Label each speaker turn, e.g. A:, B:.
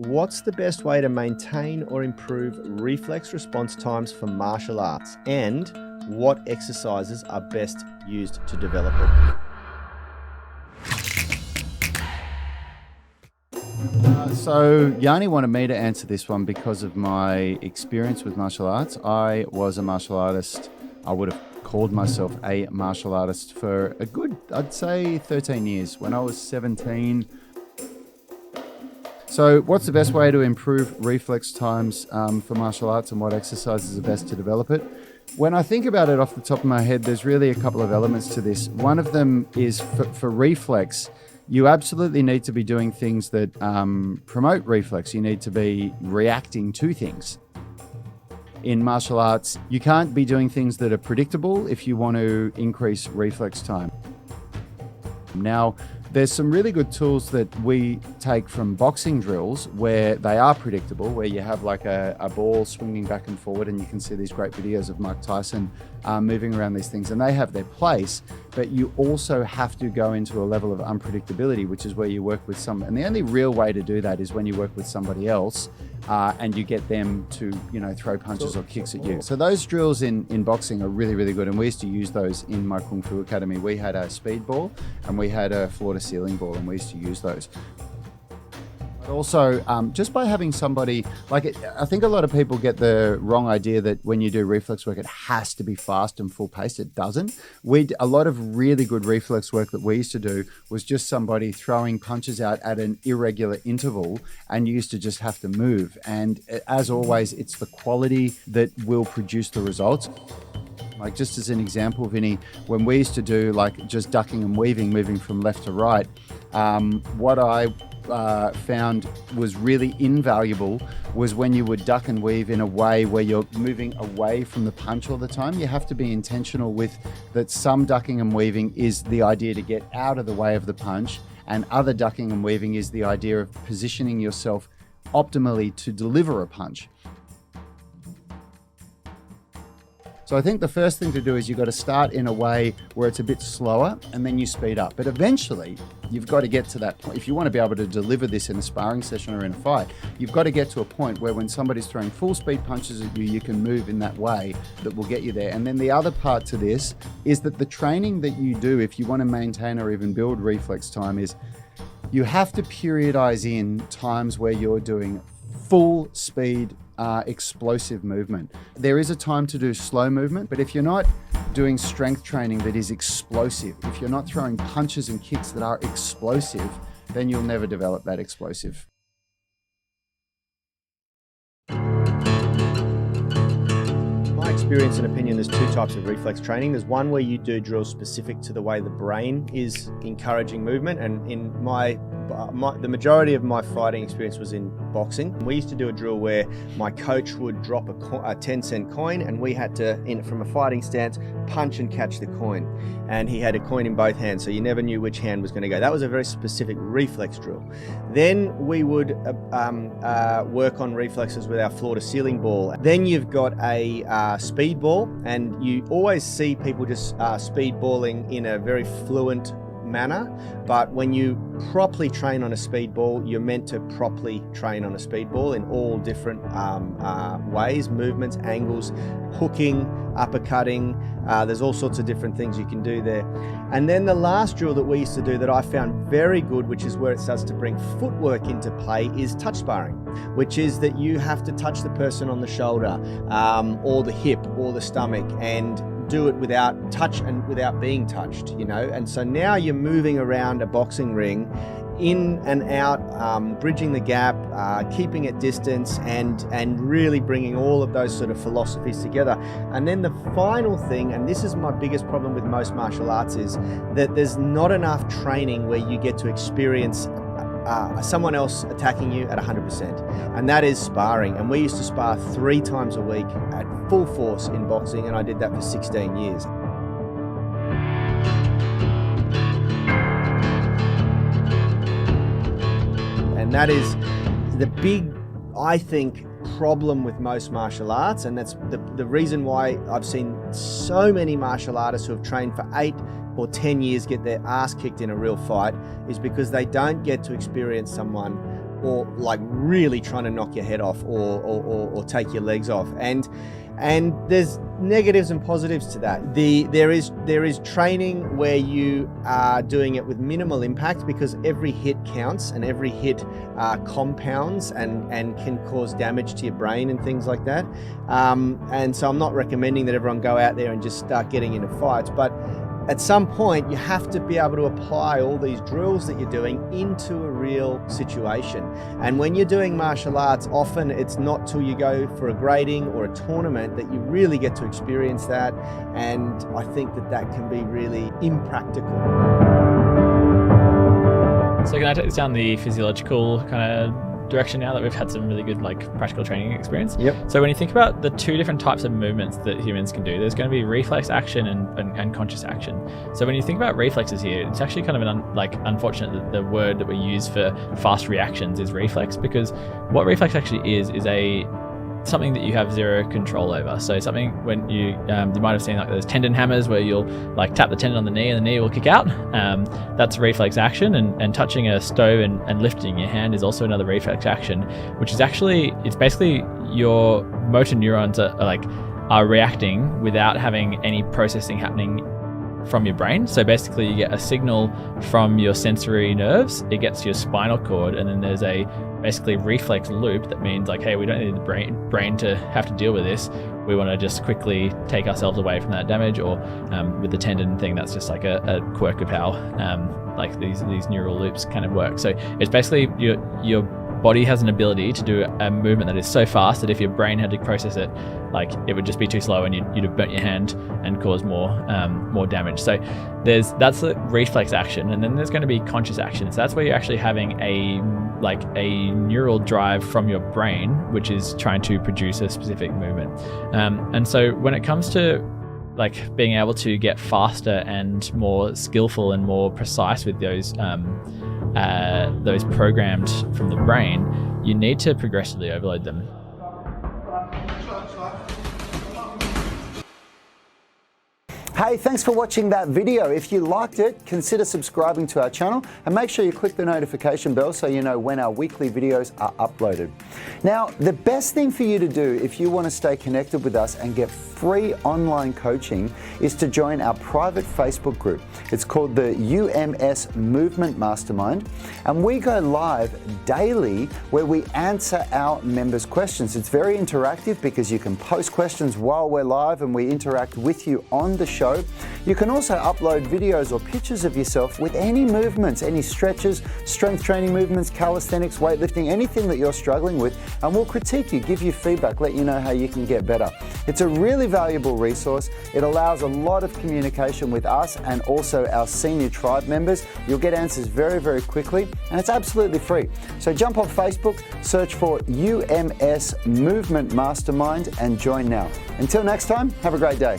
A: What's the best way to maintain or improve reflex response times for martial arts? And what exercises are best used to develop it?
B: So Yanni wanted me to answer this one because of my experience with martial arts. I was a martial artist. I would have called myself a martial artist for a good, I'd say 13 years. When I was 17. So what's the best way to improve reflex times for martial arts, and what exercises are best to develop it? When I think about it off the top of my head, there's really a couple of elements to this. One of them is for reflex. You absolutely need to be doing things that promote reflex. You need to be reacting to things. In martial arts, you can't be doing things that are predictable if you want to increase reflex time. Now, there's some really good tools that we take from boxing drills where they are predictable, where you have like a ball swinging back and forward, and you can see these great videos of Mike Tyson moving around these things, and they have their place, but you also have to go into a level of unpredictability, which is where you work with some, and the only real way to do that is when you work with somebody else and you get them to, throw punches or kicks at you. So those drills in boxing are really, really good, and we used to use those in my Kung Fu Academy. We had a speed ball and we had a floor-to-ceiling ball, and we used to use those. But also, just by having somebody, I think a lot of people get the wrong idea that when you do reflex work, it has to be fast and full-paced. It doesn't. A lot of really good reflex work that we used to do was just somebody throwing punches out at an irregular interval, and you used to just have to move. And as always, it's the quality that will produce the results. Like, just as an example, Vinny, when we used to do just ducking and weaving, moving from left to right, what I found was really invaluable was when you would duck and weave in a way where you're moving away from the punch all the time. You have to be intentional with that. Some ducking and weaving is the idea to get out of the way of the punch, and other ducking and weaving is the idea of positioning yourself optimally to deliver a punch. So I think the first thing to do is you've got to start in a way where it's a bit slower, and then you speed up. But eventually, you've got to get to that point. If you want to be able to deliver this in a sparring session or in a fight, you've got to get to a point where when somebody's throwing full speed punches at you, you can move in that way that will get you there. And then the other part to this is that the training that you do, if you want to maintain or even build reflex time, is you have to periodize in times where you're doing full speed explosive movement. There is a time to do slow movement, but if you're not doing strength training that is explosive, if you're not throwing punches and kicks that are explosive, then you'll never develop that explosive.
A: My experience and opinion, there's two types of reflex training. There's one where you do drills specific to the way the brain is encouraging movement, and in the majority of my fighting experience was in boxing. We used to do a drill where my coach would drop a 10-cent coin, and we had to, from a fighting stance, punch and catch the coin. And he had a coin in both hands, so you never knew which hand was going to go. That was a very specific reflex drill. Then we would work on reflexes with our floor-to-ceiling ball. Then you've got a speed ball, and you always see people just speed balling in a very fluent manner, but when you properly train on a speed ball, you're meant to properly train on a speed ball in all different ways, movements, angles, hooking, uppercutting. There's all sorts of different things you can do there. And then the last drill that we used to do that I found very good, which is where it starts to bring footwork into play, is touch sparring, which is that you have to touch the person on the shoulder or the hip or the stomach, and do it without touch and without being touched, and so now you're moving around a boxing ring in and out, bridging the gap, keeping at distance, and really bringing all of those sort of philosophies together. And then the final thing, and this is my biggest problem with most martial arts, is that there's not enough training where you get to experience someone else attacking you at 100%, and that is sparring. And we used to spar 3 times a week at full force in boxing, and I did that for 16 years. And that is the big, I think, problem with most martial arts, and that's the reason why I've seen so many martial artists who have trained for 8 or 10 years get their ass kicked in a real fight, is because they don't get to experience someone or like really trying to knock your head off or take your legs off. And there's negatives and positives to that. There is training where you are doing it with minimal impact, because every hit counts and every hit compounds and can cause damage to your brain and things like that. And so I'm not recommending that everyone go out there and just start getting into fights, but at some point, you have to be able to apply all these drills that you're doing into a real situation. And when you're doing martial arts, often it's not till you go for a grading or a tournament that you really get to experience that. And I think that can be really impractical.
C: So can I take this down the physiological kind of direction now that we've had some really good practical training experience?
A: Yep.
C: So when you think about the two different types of movements that humans can do, there's going to be reflex action and conscious action. So when you think about reflexes here, it's actually kind of unfortunate that the word that we use for fast reactions is reflex, because what reflex actually is something that you have zero control over. So something when you might have seen those tendon hammers where you'll tap the tendon on the knee and the knee will kick out. That's reflex action, and touching a stove and lifting your hand is also another reflex action, which is it's basically your motor neurons are reacting without having any processing happening from your brain. So basically you get a signal from your sensory nerves, it gets to your spinal cord, and then there's a basically reflex loop that means hey, we don't need the brain to have to deal with this. We want to just quickly take ourselves away from that damage. Or with the tendon thing, that's just a quirk of how these neural loops kind of work. So it's basically your body has an ability to do a movement that is so fast that if your brain had to process it, it would just be too slow, and you'd have burnt your hand and caused more damage. So that's the reflex action, and then there's going to be conscious action. So that's where you're actually having a neural drive from your brain, which is trying to produce a specific movement. And so when it comes to being able to get faster and more skillful and more precise with those programmed from the brain, you need to progressively overload them.
D: Hey, thanks for watching that video. If you liked it, consider subscribing to our channel and make sure you click the notification bell so you know when our weekly videos are uploaded. Now, the best thing for you to do if you want to stay connected with us and get free online coaching is to join our private Facebook group. It's called the UMS Movement Mastermind, and we go live daily where we answer our members' questions. It's very interactive because you can post questions while we're live and we interact with you on the show. You can also upload videos or pictures of yourself with any movements, any stretches, strength training movements, calisthenics, weightlifting, anything that you're struggling with, and we'll critique you, give you feedback, let you know how you can get better. It's a really valuable resource. It allows a lot of communication with us and also our senior tribe members. You'll get answers very, very quickly, and it's absolutely free. So jump on Facebook, search for UMS Movement Mastermind and join now. Until next time, have a great day.